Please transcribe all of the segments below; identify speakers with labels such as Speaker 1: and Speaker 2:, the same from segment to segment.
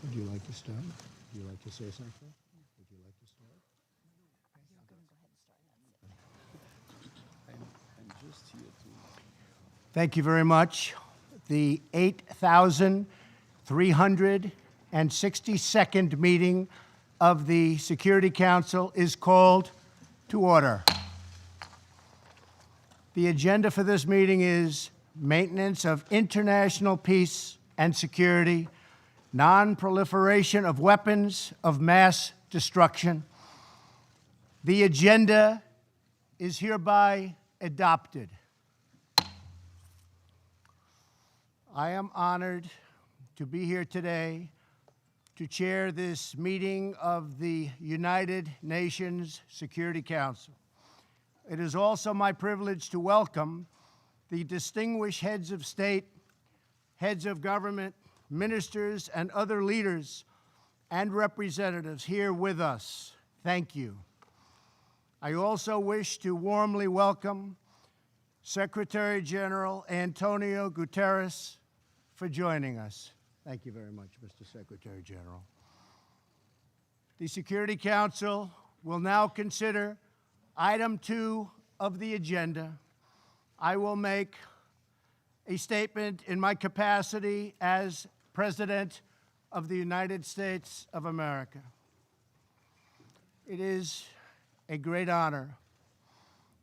Speaker 1: Would you like to start? Would you like to say something? Would you like to start? I'm just here to... Thank you very much. The 8,362nd meeting of the Security Council is called to order. The agenda for this meeting is maintenance of international peace and security, non-proliferation of weapons of mass destruction. The agenda is hereby adopted. I am honored to be here today to chair this meeting of the United Nations Security Council. It is also my privilege to welcome the distinguished heads of state, heads of government, ministers, and other leaders and representatives here with us. Thank you. I also wish to warmly welcome Secretary General Antonio Guterres for joining us. Thank you very much, Mr. Secretary General. The Security Council will now consider item 2 of the agenda. I will make a statement in my capacity as President of the United States of America. It is a great honor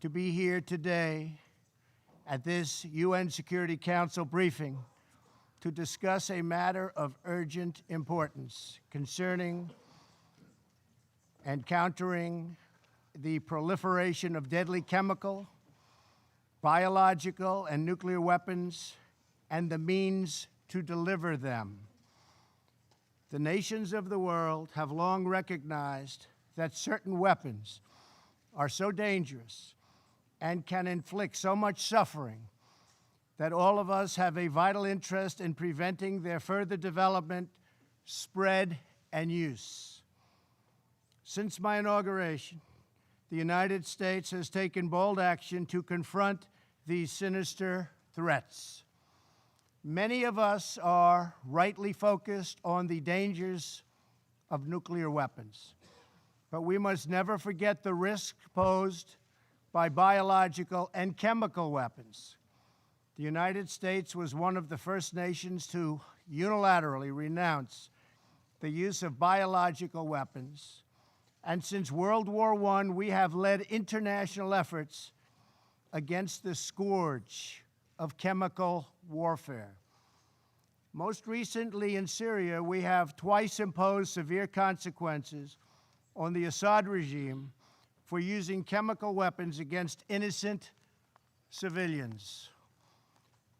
Speaker 1: to be here today at this UN Security Council briefing to discuss a matter of urgent importance concerning and countering the proliferation of deadly chemical, biological, and nuclear weapons and the means to deliver them. The nations of the world have long recognized that certain weapons are so dangerous and can inflict so much suffering that all of us have a vital interest in preventing their further development, spread, and use. Since my inauguration, the United States has taken bold action to confront these sinister threats. Many of us are rightly focused on the dangers of nuclear weapons, but we must never forget the risk posed by biological and chemical weapons. The United States was one of the first nations to unilaterally renounce the use of biological weapons, and since World War I, we have led international efforts against the scourge of chemical warfare. Most recently in Syria, we have twice imposed severe consequences on the Assad regime for using chemical weapons against innocent civilians.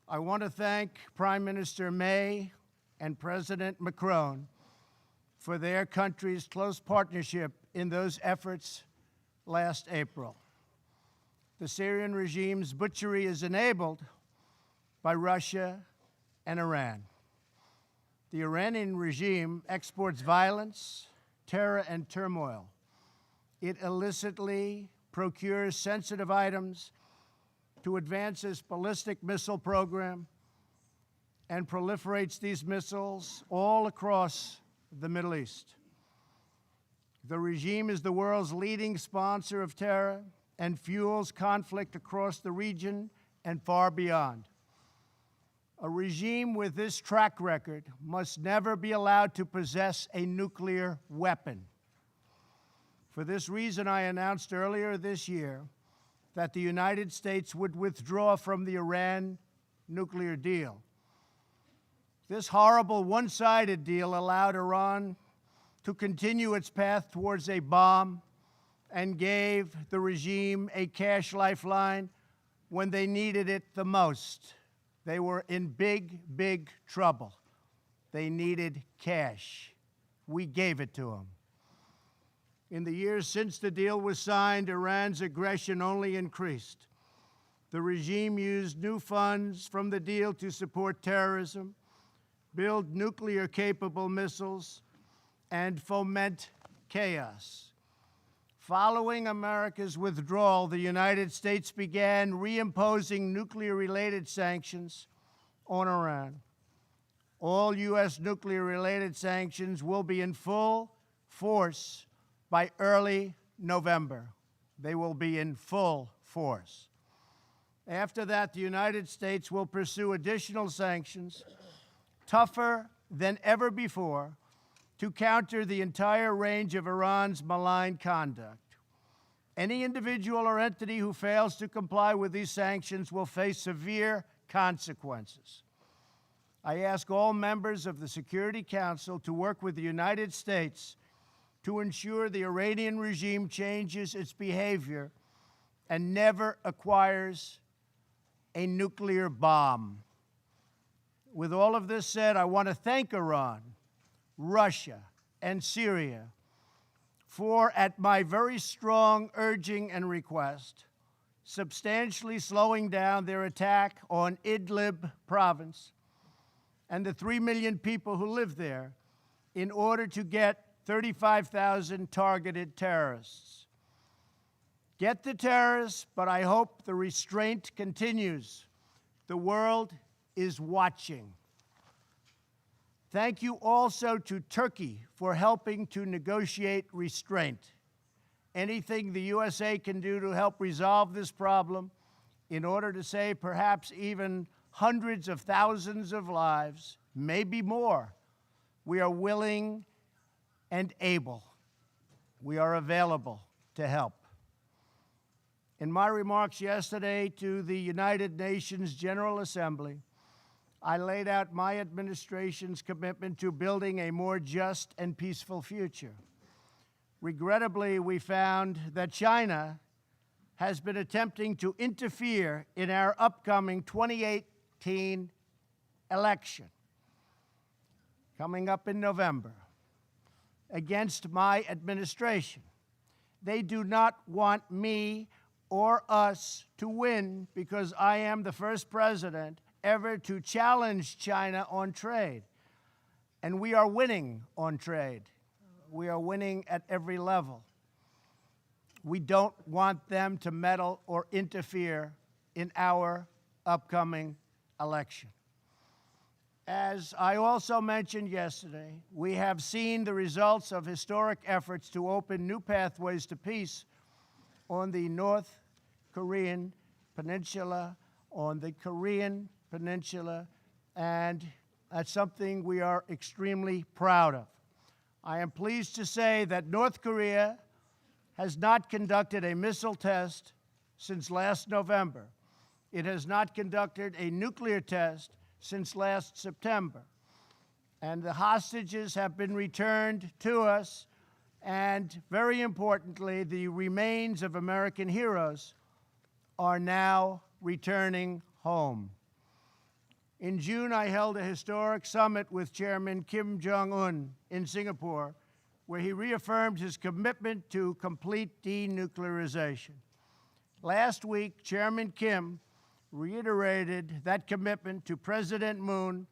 Speaker 1: I want to thank Prime Minister May and President Macron for their country's close partnership in those efforts last April. The Syrian regime's butchery is enabled by Russia and Iran. The Iranian regime exports violence, terror, and turmoil. It illicitly procures sensitive items to advance its ballistic missile program and proliferates these missiles all across the Middle East. The regime is the world's leading sponsor of terror and fuels conflict across the region and far beyond. A regime with this track record must never be allowed to possess a nuclear weapon. For this reason, I announced earlier this year that the United States would withdraw from the Iran nuclear deal. This horrible one-sided deal allowed Iran to continue its path towards a bomb and gave the regime a cash lifeline when they needed it the most. They were in big, big trouble. They needed cash. We gave it to them. In the years since the deal was signed, Iran's aggression only increased. The regime used new funds from the deal to support terrorism, build nuclear-capable missiles, and foment chaos. Following America's withdrawal, the United States began reimposing nuclear-related sanctions on Iran. all U.S. nuclear-related sanctions will be in full force by early November. They will be in full force. After that, the United States will pursue additional sanctions, tougher than ever before, to counter the entire range of Iran's malign conduct. Any individual or entity who fails to comply with these sanctions will face severe consequences. I ask all members of the Security Council to work with the United States to ensure the Iranian regime changes its behavior and never acquires a nuclear bomb. With all of this said, I want to thank Iran, Russia, and Syria for, at my very strong urging and request, substantially slowing down their attack on Idlib province and the 3 million people who live there in order to get 35,000 targeted terrorists. Get the terrorists, but I hope the restraint continues. The world is watching. Thank you also to Turkey for helping to negotiate restraint. Anything the USA can do to help resolve this problem in order to save perhaps even hundreds of thousands of lives, maybe more, we are willing and able. We are available to help. In my remarks yesterday to the United Nations General Assembly, I laid out my administration's commitment to building a more just and peaceful future. Regrettably, we found that China has been attempting to interfere in our upcoming 2018 election, coming up in November, against my administration. They do not want me or us to win because I am the first president ever to challenge China on trade. And we are winning on trade. We are winning at every level. We don't want them to meddle or interfere in our upcoming election. As I also mentioned yesterday, we have seen the results of historic efforts to open new pathways to peace on the North Korean Peninsula, on the Korean Peninsula, and that's something we are extremely proud of. I am pleased to say that North Korea has not conducted a missile test since last November. It has not conducted a nuclear test since last September. And the hostages have been returned to us, and very importantly, the remains of American heroes are now returning home. In June, I held a historic summit with Chairman Kim Jong-un in Singapore, where he reaffirmed his commitment to complete denuclearization. Last week, Chairman Kim reiterated that commitment to President Moon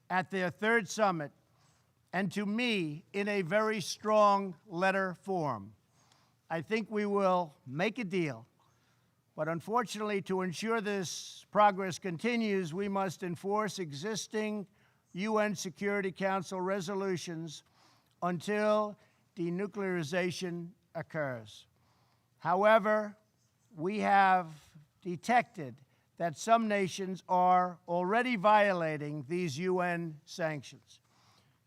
Speaker 1: at their third summit and to me in a very strong letter form. I think we will make a deal. But unfortunately, to ensure this progress continues, we must enforce existing UN Security Council resolutions until denuclearization occurs. However, we have detected that some nations are already violating these UN sanctions.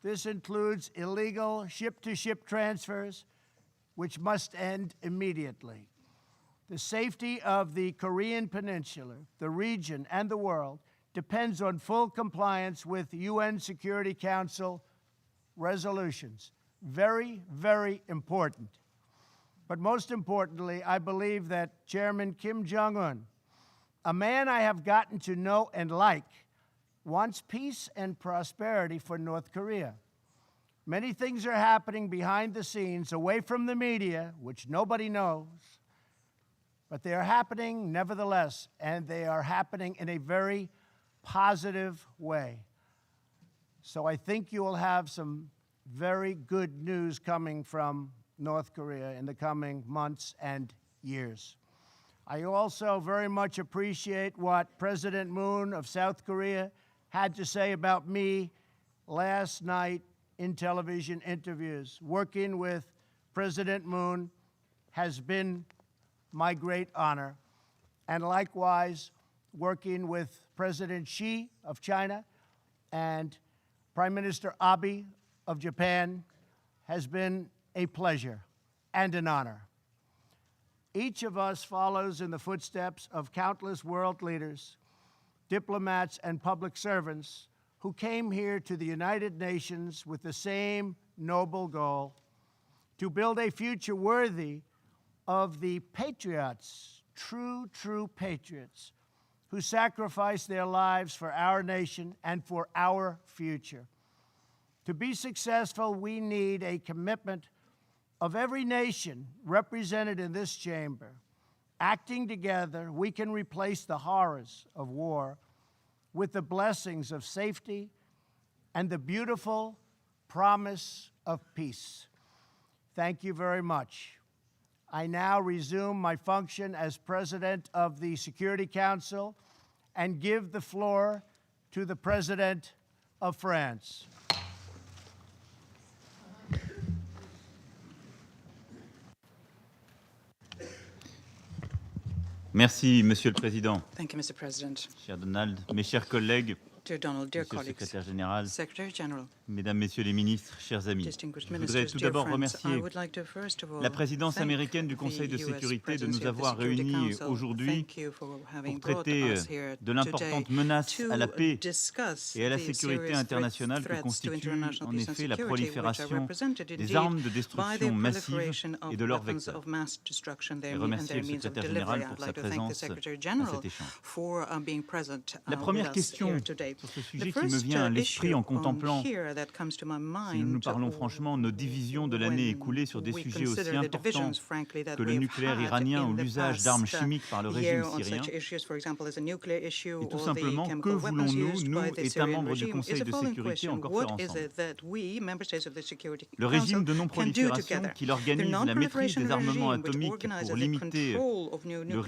Speaker 1: This includes illegal ship-to-ship transfers, which must end immediately. The safety of the Korean Peninsula, the region, and the world depends on full compliance with UN Security Council resolutions. Very, very important. But most importantly, I believe that Chairman Kim Jong-un, a man I have gotten to know and like, wants peace and prosperity for North Korea. Many things are happening behind the scenes, away from the media, which nobody knows. But they are happening nevertheless, and they are happening in a very positive way. So I think you will have some very good news coming from North Korea in the coming months and years. I also very much appreciate what President Moon of South Korea had to say about me last night in television interviews. Working with President Moon has been my great honor, and likewise, working with President Xi of China and Prime Minister Abe of Japan has been a pleasure and an honor. Each of us follows in the footsteps of countless world leaders, diplomats, and public servants who came here to the United Nations with the same noble goal: to build a future worthy of the patriots, true patriots, who sacrificed their lives for our nation and for our future. To be successful, we need a commitment of every nation represented in this chamber. Acting together, we can replace the horrors of war with the blessings of safety and the beautiful promise of peace. Thank you very much. I now resume my function as President of the Security Council and give the floor to the President of France.
Speaker 2: Merci, Monsieur le Président.
Speaker 3: Thank you, Mr. President.
Speaker 2: Cher Donald, mes chers collègues,
Speaker 3: Dear Donald, dear
Speaker 2: Monsieur le
Speaker 3: colleagues,
Speaker 2: Secrétaire Général,
Speaker 3: Secretary General,
Speaker 2: Mesdames, Messieurs les ministres, chers amis,
Speaker 3: distinguished
Speaker 2: je voudrais
Speaker 3: ministers,
Speaker 2: tout
Speaker 3: dear
Speaker 2: d'abord
Speaker 3: friends, I
Speaker 2: remercier
Speaker 3: would like to first of all
Speaker 2: la présidence
Speaker 3: thank
Speaker 2: américaine du
Speaker 3: the
Speaker 2: Conseil de
Speaker 3: US
Speaker 2: sécurité de
Speaker 3: presidency
Speaker 2: nous
Speaker 3: of the
Speaker 2: avoir
Speaker 3: Security
Speaker 2: réunis
Speaker 3: Council.
Speaker 2: aujourd'hui
Speaker 3: Thank you for having
Speaker 2: pour
Speaker 3: brought
Speaker 2: traiter
Speaker 3: us here
Speaker 2: de l'importante
Speaker 3: today
Speaker 2: menace
Speaker 3: to
Speaker 2: à la paix
Speaker 3: discuss
Speaker 2: et à la
Speaker 3: the
Speaker 2: sécurité
Speaker 3: serious
Speaker 2: internationale que
Speaker 3: threats to
Speaker 2: constitue
Speaker 3: international
Speaker 2: en
Speaker 3: peace and
Speaker 2: effet la
Speaker 3: security, which are
Speaker 2: prolifération
Speaker 3: represented
Speaker 2: des
Speaker 3: indeed
Speaker 2: armes de
Speaker 3: by the
Speaker 2: destruction massive
Speaker 3: proliferation of
Speaker 2: et de leurs
Speaker 3: weapons
Speaker 2: vecteurs.
Speaker 3: of mass destruction,
Speaker 2: Et
Speaker 3: their
Speaker 2: remercier le
Speaker 3: means of
Speaker 2: Secrétaire
Speaker 3: delivery.
Speaker 2: Général
Speaker 3: I'd
Speaker 2: pour sa
Speaker 3: like to thank the
Speaker 2: présence
Speaker 3: Secretary
Speaker 2: à
Speaker 3: General
Speaker 2: cet échange.
Speaker 3: for being present
Speaker 2: La
Speaker 3: with
Speaker 2: première
Speaker 3: us
Speaker 2: question
Speaker 3: here today.
Speaker 2: sur ce
Speaker 3: The
Speaker 2: sujet qui me
Speaker 3: first
Speaker 2: vient à l'esprit en
Speaker 3: issue
Speaker 2: contemplant,
Speaker 3: here that comes to my
Speaker 2: si nous nous
Speaker 3: mind
Speaker 2: parlons franchement, nos divisions de l'année écoulée sur des
Speaker 3: we
Speaker 2: sujets aussi
Speaker 3: consider the
Speaker 2: importants
Speaker 3: divisions, frankly, that
Speaker 2: que le
Speaker 3: we've
Speaker 2: nucléaire
Speaker 3: had
Speaker 2: iranien
Speaker 3: in
Speaker 2: ou
Speaker 3: the
Speaker 2: l'usage d'armes
Speaker 3: past
Speaker 2: chimiques par le
Speaker 3: year
Speaker 2: régime
Speaker 3: on
Speaker 2: syrien.
Speaker 3: such issues, for example, as a nuclear issue
Speaker 2: Et tout
Speaker 3: or the
Speaker 2: simplement, que
Speaker 3: chemical weapons
Speaker 2: voulons-nous,
Speaker 3: used
Speaker 2: nous,
Speaker 3: by the
Speaker 2: États
Speaker 3: Syrian
Speaker 2: membres du
Speaker 3: regime, is
Speaker 2: Conseil
Speaker 3: the
Speaker 2: de
Speaker 3: following
Speaker 2: sécurité,
Speaker 3: question:
Speaker 2: encore
Speaker 3: what
Speaker 2: faire
Speaker 3: is
Speaker 2: ensemble?
Speaker 3: it that we, member states of the Security
Speaker 2: Le
Speaker 3: Council,
Speaker 2: régime de
Speaker 3: can do
Speaker 2: non-prolifération
Speaker 3: together?
Speaker 2: qui
Speaker 3: The
Speaker 2: organise la maîtrise
Speaker 3: non-proliferation
Speaker 2: des armements
Speaker 3: regime, which
Speaker 2: atomiques
Speaker 3: organizes
Speaker 2: pour
Speaker 3: the
Speaker 2: limiter
Speaker 3: control of new
Speaker 2: le